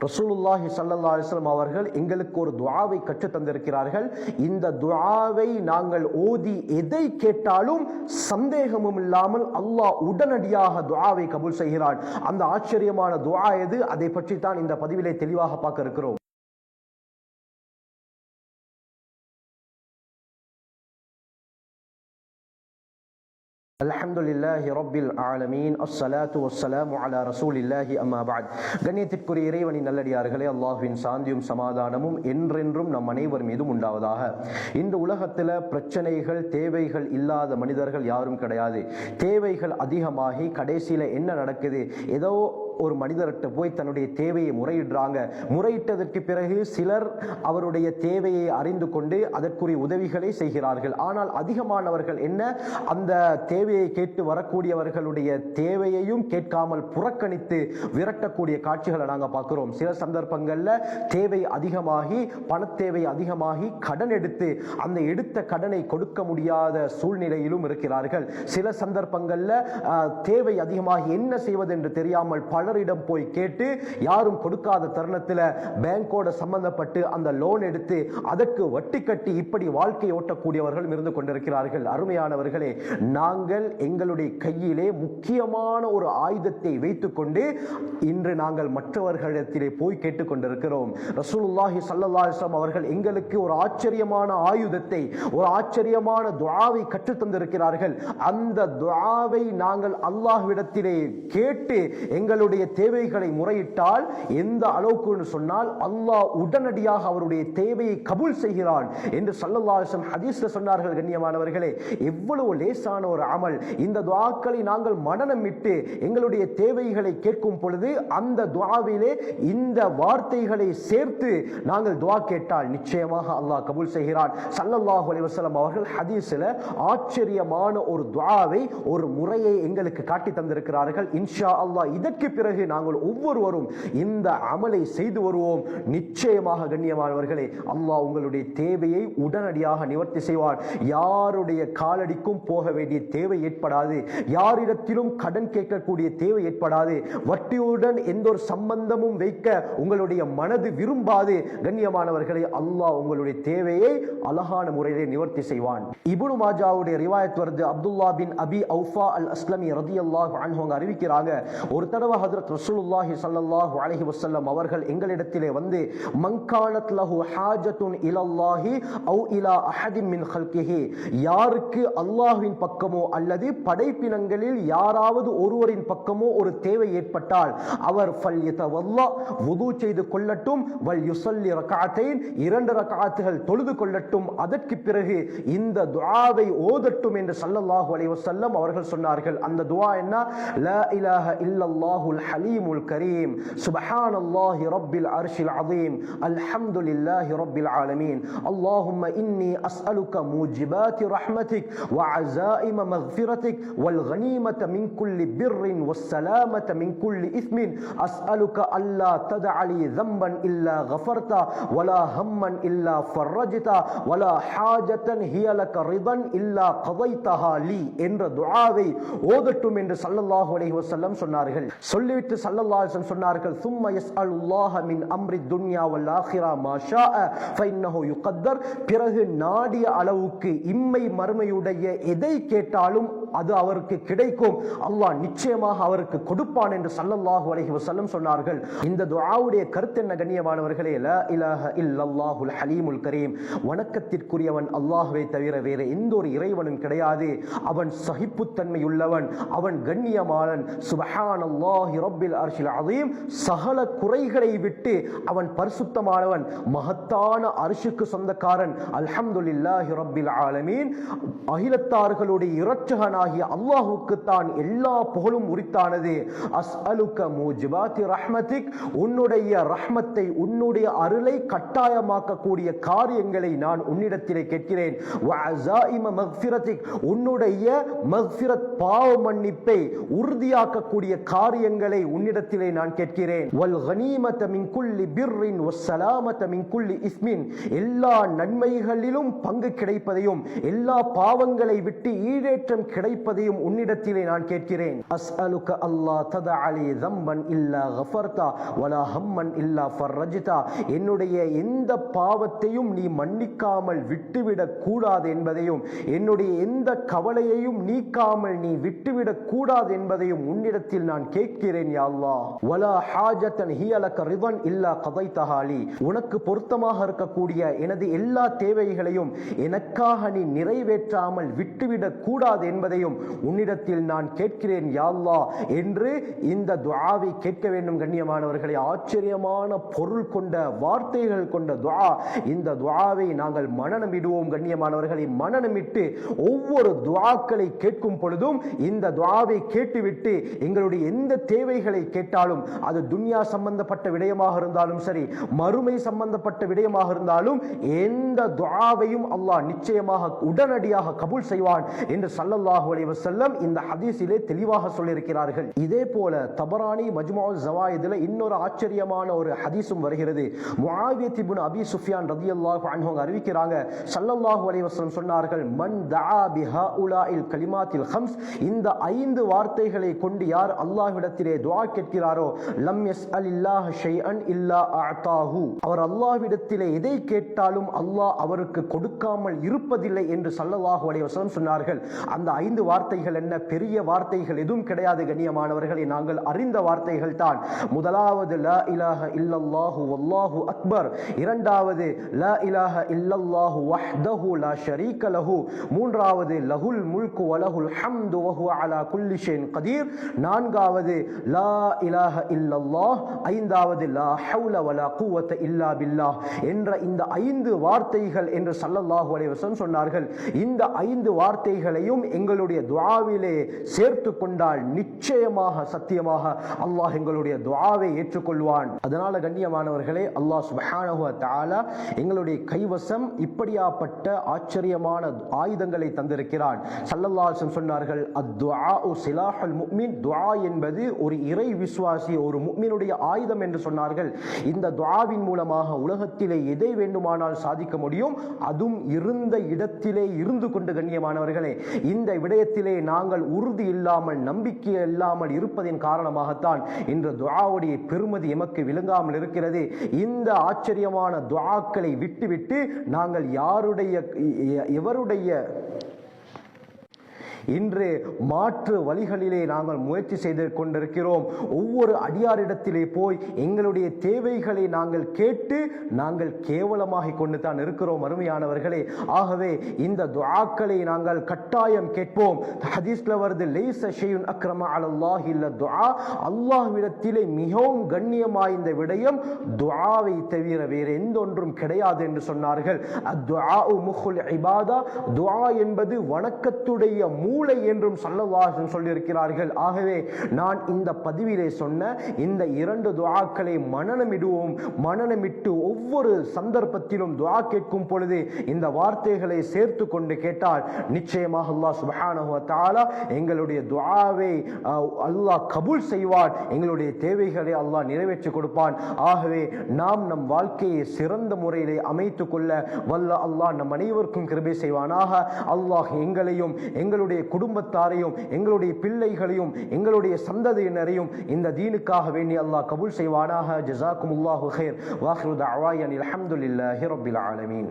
ரசூலுல்லாஹி ஸல்லல்லாஹு அலைஹி வஸல்லம் அவர்கள் எங்களுக்கு ஒரு துஆவை கற்றுத் தந்திருக்கிறார்கள். இந்த துஆவை நாங்கள் ஓதி எதை கேட்டாலும் சந்தேகமும் இல்லாமல் அல்லாஹ் உடனடியாக துஆவை கபூல் செய்கிறான். அந்த ஆச்சரியமான துஆ எது? அதை பற்றி தான் இந்த பதிவிலே தெளிவாக பார்க்க இருக்கிறோம். அல்ஹம்துலில்லாஹி ரப்பில் ஆலமீன் அஸ்ஸலாத்து வஸ்ஸலாமு அலா ரசூலில்லாஹி அம்மா பஅத். கண்ணியத்திற்குரிய இறைவனின் நல்லடியார்களே, அல்லாஹ்வின் சாந்தியும் சமாதானமும் என்றென்றும் நம் அனைவர் மீதும் உண்டாவதாக. இந்த உலகத்தில் பிரச்சனைகள் தேவைகள் இல்லாத மனிதர்கள் யாரும் கிடையாது. தேவைகள் அதிகமாகி கடைசியில் என்ன நடக்குது? ஏதோ ஒரு மனிதர்கிட்ட போய் தன்னுடைய தேவையை முறையிடுறாங்க. முறையிட்டதற்கு பிறகு சிலர் அவருடைய தேவையை அறிந்து கொண்டு அதற்குரிய உதவிகளை செய்கிறார்கள். ஆனால் அதிகமானவர்கள் என்ன, அந்த தேவையை கேட்டு வரக்கூடியவர்களுடைய தேவையையும் கேட்காமல் புறக்கணித்து விரட்டக்கூடிய காட்சிகளை நாங்கள் பார்க்கிறோம். சில சந்தர்ப்பங்களில் தேவை அதிகமாகி பணத்தேவை அதிகமாகி கடன் எடுத்து அந்த எடுத்த கடனை கொடுக்க முடியாத சூழ்நிலையிலும் இருக்கிறார்கள். சில சந்தர்ப்பங்களில் தேவை அதிகமாகி என்ன செய்வது என்று தெரியாமல் பலரிடம் போய் கேட்டு யாரும் கொடுக்காத தருணத்தில் பேங்கோட சம்பந்தப்பட்டு அந்த லோன் எடுத்து அதற்கு வட்டி கட்டி இப்படி வாழ்க்கை ஓட்டக்கூடியவர்கள் இருந்து கொண்டிருக்கிறார்கள். அருமையானவர்களே, நாங்கள் எங்களுடைய கையிலே முக்கியமான ஒரு ஆயுதத்தை வைத்துக்கொண்டு இன்று நாங்கள் மற்றவர்களிடத்திலே போய் கேட்டுக்கொண்டிருக்கிறோம். ரசூலுல்லாஹி ஸல்லல்லாஹு அலைஹி வஸல்லம் அவர்கள் எங்களுக்கு ஒரு ஆச்சரியமான ஆயுதத்தை, ஒரு ஆச்சரியமான துஆவை கற்றுத் தந்திருக்கிறார்கள். அந்த துஆவை நாங்கள் அல்லாஹ்விடத்திலே கேட்டு எங்களுடைய தேவைகளை முறையிட்டால் எந்த அளவுக்கு சொன்னால் அல்லாஹ் உடனடியாக அவருடைய தேவையை கபூல் செய்கிறான் என்று ஸல்லல்லாஹு அலைஹி வஸல்லம் ஹதீஸ்ல சொன்னார்கள். கண்ணியமானவர்களே, எவ்வளவு லேசான ஒரு அமல். இந்த துஆக்களை நாங்கள் மனனமிட்டு எங்களுடைய தேவைகளை கேட்கும் பொழுது அந்த துஆவிலே இந்த வார்த்தைகளை சேர்த்து நாங்கள் துஆ கேட்டால் நிச்சயமாக அல்லாஹ் கபூல் செய்கிறான். ஸல்லல்லாஹு அலைஹி வஸல்லம் அவர்கள் ஹதீஸ்ல ஆச்சரியமான ஒரு துஆவை, ஒரு முறையை எங்களுக்கு காட்டி தந்திருக்கிறார்கள். இன்ஷா அல்லாஹ் இதற்கு பிறகு நாங்கள் ஒவ்வொருவரும் இந்த அமலை செய்து வருவோம். நிச்சயமாக கண்ணியமானவர்களே, அல்லாஹ் உங்களுடைய தேவையை உடனடியாக நிவர்த்தி செய்வார். யாருடைய காலடிக்கும் போக வேண்டிய தேவை ஏற்படாது. யாரிடத்திலும் கடன் கேட்கக்கூடிய தேவை ஏற்படாது. வட்டியுடன் எந்த ஒரு சம்பந்தமும் வைக்க உங்களுடைய மனது விரும்பாது. கண்ணியமானவர்களே, அல்லாஹ் உங்களுடைய தேவையை அழகான முறையிலே நிவர்த்தி செய்வான். இப்னு மாஜாவுடைய ரிவாயத் வருது. அப்துல்லா பின் அபி அவுஃபா அல் அஸ்லமி ரலியல்லாஹு அன்ஹு அறிவிக்கிறாங்க, ஒரு தடவை ஹஜ்ரத் ரசூலுல்லாஹி ஸல்லல்லாஹு அலைஹி வஸல்லம் அவர்கள் எங்களிடத்திலே வந்து, மன்கானத் லஹு ஹாஜத்துன் இலல்லாஹி அவ் இலா அஹதின் மின் ஹல்கிஹி, யாருக்கு அல்லாஹ்வின் பக்கமோ அல்லது படைப்பினங்களில் யாராவது ஒருவரின் பக்கமோ ஒரு தேவை ஏற்பட்டால் அவர் ஃபல்யதவல்லா, வுது செய்து கொள்ளட்டும், வல் யுஸல்லி ரக்அத்தைன், 2 ரக்அத்துகள் தொழுது கொள்ளட்டும், அதற்கு பிறகு இந்த துஆவை ஓதட்டும் என்று ஸல்லல்லாஹு அலைஹி வஸல்லம் அவர்கள் சொன்னார்கள். அந்த துஆ என்ன? லா இலாஹ இல்லல்லாஹுல் ஹலீமுல் கரீம், சுப்ஹானல்லாஹி ரப்பில் அர்ஷில் அதீம், அல்ஹம்துலில்லாஹி ரப்பில் ஆலமீன், அல்லாஹும்ம இன்னி அஸ்அலுக மூஜிபாத்தி ரஹ்மதிக் வ அஸாயிம மக்ஃபிரதிக் வல் கனீமத மின் குல்லி பிர்ரின் வஸ்ஸலாமத மின் குல்லி இஸ்மின், அஸ்அலுக அல்லா ததஅலி ذنبا இல்லா கஃபர்தா வலா ஹம்மன் இல்லா ஃபர்ரஜ்தா வலா ஹாஜத்தன் ஹிய லக ரிதன் இல்லா கதைதஹா லி என்ற துஆவை ஓதட்டும் என்று ஸல்லல்லாஹு அலைஹி வஸல்லம் சொன்னார்கள். சொல்லிவிட்டு ஸல்லல்லாஹு அலைஹி வஸல்லம் சொன்னார்கள், ثم يسألullah மின் அம்ரி துன்யா வல் ஆখিরা மா ஷாஅ ஃபஇன்னஹு யுகத்தர், பிறகு நாடிய அளவுக்கு இம்மை மறுமையுடைய எதை கேட்டாலும் அது அவருக்கு கிடைக்கும். அல்லாஹ் நிச்சயமாக அவருக்கு கொடுப்பான் என்று ஸல்லல்லாஹு அலைஹி வஸல்லம் சொன்னார்கள். இந்த துஆவுடைய கருத்து என்ன கண்ணியமானவர்களே? லா இலாஹ இல்லல்லாஹுல் ஹலீமுல் கரீம், வணக்கத்திற்குரியவன் அல்லாஹ்வை தவிர வேறு எந்த ஒரு இறைவனும் கிடையாது. அவன் சகிப்புத்தன்மை உள்ளவன், அவன் கண்ணியமானவன். சுப்ஹானல்லாஹி ரப்பில் அர்ஷில் அதீம், சகல குறைகளை விட்டு அவன் பரிசுத்தமானவன், மகத்தான அர்ஷுக்கு சொந்தக்காரன். அல்ஹம்துலில்லாஹி ரப்பில் ஆலமீன், அகிலத்தார்களுடைய இரட்சகனாகிய அல்லாஹ்வுக்கு தான் எல்லா புகழும் உரித்தானது. அஸ்அலுக மூஜிபாத்தி ரஹ்மதிக், உன்னுடைய ரஹ்மத்தை, உன்னுடைய அருளை கட்டாயமாக்கக்கூடிய காரியங்களை நான் உன்னிடத்திலே கேட்கிறேன். வ அஸாயிம மக்ஃபிரதிக், உன்னுடைய மக்ஃபிரத், பாவ மன்னிப்பை உறுதியாக்கக்கூடிய காரியங்களை உன்னிடத்திலே நான் கேட்கிறேன். வல் கனீமத மின் குல்லி பிர்ரின் வஸ்ஸலாமத மின் குல்லி இஸ்மின், எல்லா நன்மைகளிலும் பங்கு கிடைப்பதையும் எல்லா பாவங்களை விட்டு ஈடேற்றம் கிடைப்பதையும் கிடைப்பதையும் உன்னிடத்திலே நான் கேட்கிறேன். அஸ்அலுக அல்லா ததஅலி தம்பன் இல்லா கஃபர்தா வலா ஹம்மன் இல்லா ஃபர்ரஜ்தா. என்னுடைய எந்த பாவத்தையும் நீ மன்னிக்காமல் விட்டுவிடக் கூடாது என்பதையும், என்னுடைய எந்த கவலையையும் நீக்காமல் நீ விட்டுவிடக் கூடாது என்பதையும் உன்னிடத்தில் நான் கேட்கிறேன் யா அல்லாஹ். வலா ஹாஜத்தன் ஹிய லக ரிதன் இல்லா கதைதஹா லி. உனக்கு பொருத்தமாக இருக்கக்கூடிய எனது எல்லா தேவைகளையும் எனக்காக நீ நிறைவேற்றாமல் விட்டுவிடக் கூடாது என்பதையும் உன்னிடத்தில் நான் கேட்கிறேன் யா அல்லாஹ் என்று இந்த துஆவை கேட்க வேண்டும். கண்ணியமானவர்களே, ஆச்சரியமான பொருள் கொண்ட வார்த்தைகள் கொண்ட துஆ. இந்த துஆவை நாங்கள் மனனமிடுவோம். கண்ணியமானவர்களை, மனனமிட்டு ஒவ்வொரு துஆக்களை கேட்கும் பொழுதும் இந்த துஆவை கேட்டுவிட்டு எங்களுடைய எந்த தேவைகளை கேட்டாலும், அது துன்யா சம்பந்தப்பட்ட விடயமாக இருந்தாலும் சரி, மறுமை சம்பந்தப்பட்ட விடயமாக இருந்தாலும், எந்த துஆவையும் அல்லாஹ் நிச்சயமாக உடனடியாக கபூல் செய்வான் என்று ஸல்லல்லாஹு அலைஹி வஸல்லம் இந்த ஹதீஸிலே தெளிவாக சொல்லியிருக்கிறார்கள். இதே போல தபரானி மஜ்முஉ ஸவாயிதில் இன்னொரு ஆச்சரியமான ஒரு ஹதீஸும் வருகிறது. முஆவியா இப்னு அபி சுஃபியான் ரலியல்லாஹு அன்ஹு அறிவிக்கிறாங்க, ஸல்லல்லாஹு அலைஹி வஸல்லம் சொன்னார்கள், மன் தஆ பிஹாஉலாஇல் கலிமாத்தில் ஹம்ஸ். இந்த 5 வார்த்தைகளை கொண்டு யார் அல்லாஹ்விடத்திலே துஆ கேட்கிறாரோ, லம் யஸ்அலில்லாஹ ஷைஅன் இல்லா அஅதாஹு. அவர் அல்லாஹ்விடத்திலே எதை கேட்டாலும் அல்லாஹ் அவருக்கு கொடுக்காமல் இருப்பதில்லை என்று ஸல்லல்லாஹு அலைஹி வஸல்லம் சொன்னார்கள். அந்த 5 வார்த்தைகள் என்ன? பெரிய வார்த்தைகள் எதுவும் கிடையாது கண்ணியமானவர்களை, நாங்கள் அறிந்த வார்த்தைகள் தான். முதலாவது லா இலாஹ இல்லல்லாஹு வல்லாஹு அக்பர். இரண்டாவது லா இலாஹ இல்லல்லாஹு வஹ்தஹு லா ஷரீக லஹு. மூன்றாவது லஹுல் முல்கு வலஹுல் ஹம்து வஹுவ அலா குல்லி ஷைஇன் கதீர். நான்காவது லா இலாஹ இல்லல்லாஹ். ஐந்தாவது லா ஹவ்ல வலா குவத இல்லா பில்லாஹ் என்ற இந்த 5 வார்த்தைகள் என்று ஸல்லல்லாஹு அலைஹி வஸல்லம் சொன்னார்கள். இந்த 5 வார்த்தைகளையும் எங்களுடைய துஆவிலே சேர்த்து கொண்டால் நிச்சயமாக சத்தியமாக அல்லாஹ் எங்களுடைய துஆவை ஏற்றுக்கொள்வான். அதனால கண்ணியமானவர்களே, அல்லாஹ் சுப்ஹானஹு வ தஆலா எங்களுடைய கைவசம் இப்படியாப்பட்ட ஆச்சரியமான ஆயுதங்களை தந்திருக்கிறான். ஸல்லல்லாஹு அலைஹி வஸல்லம் சொன்னார்கள், அத்துஆஉ சிலாஹுல் முஃமின். துஆ என்பது ஒரு இறை விசுவாசி, ஒரு முஃமினுடைய ஆயுதம் என்று சொன்னார்கள். இந்த துஆவின் மூலமாக உலகத்திலே எதை வேண்டுமானால் சாதிக்க முடியும், அதுவும் இருந்த இடத்திலே இருந்து கொண்டு. கண்ணியமானவர்களே, இந்த விடயத்திலே நாங்கள் உறுதி இல்லாமல் நம்பிக்கை இல்லாமல் இருப்பதின் காரணமாகத்தான் இன்று துஆவுடைய பெருமதி எமக்கு விளங்காமல் இருக்கிறது. இந்த ஆச்சரியமான துஆக்களை விட்டுவிட்டு நாங்கள் எவருடைய இன்று மாற்று வழிகளிலே நாங்கள் முயற்சி செய்து கொண்டிருக்கிறோம். ஒவ்வொரு அடியாரிடத்திலே போய் எங்களுடைய தேவைகளை நாங்கள் கேட்டு நாங்கள் கேவலமாக கொண்டு தான் இருக்கிறோம் அருமையானவர்களே. ஆகவே இந்த துஆக்களை நாங்கள் கட்டாயம் கேட்போம். ஹதீஸ்ல வருது, லைஸ ஷைஉன் அக்ரம அலல்லாஹி இல்ல துஆ. அல்லாஹ்விடத்திலே மிகவும் கண்ணியமாய் இந்த விடயம் துஆவை தவிர வேறு எந்த ஒன்றும் கிடையாது என்று சொன்னார்கள். அத்துஆஉ முஹுல் இபாதா. துஆ என்பது வணக்கத்துடைய மூளை என்றும் ஸல்லல்லாஹு அலைஹி வஸல்லம் சொல்லியிருக்கிறார்கள். ஆகவே நான் இந்த பதிவிலே சொன்ன இந்த 2 துஆக்களை மனனமிடுவோம். மனனமிட்டு ஒவ்வொரு சந்தர்ப்பத்திலும் துஆ கேட்கும் பொழுது இந்த வார்த்தைகளை சேர்த்து கொண்டு கேட்டால் நிச்சயமாக அல்லாஹ் சுப்ஹானஹு வ தஆலா எங்களுடைய துஆவை அல்லாஹ் கபூல் செய்வான். எங்களுடைய தேவைகளை அல்லாஹ் நிறைவேற்றி கொடுப்பான். ஆகவே நாம் நம் வாழ்க்கையை சிறந்த முறையிலே அமைத்துக் கொள்ள வல்ல அல்லாஹ் நம் அனைவருக்கும் கிருபை செய்வானாக. அல்லாஹ் எங்களையும் எங்களுடைய குடும்பத்தாரையும் எங்களுடைய பிள்ளைகளையும் எங்களுடைய சந்ததியினரையும் இந்த தீனுக்காக வேண்டி அல்லாஹ் கபூல் செய்வானாக. ஜஸாக்குமுல்லாஹு கைர். வாஹிரு தஅவானா அல்ஹம்துலில்லாஹி ரப்பில் ஆலமீன்.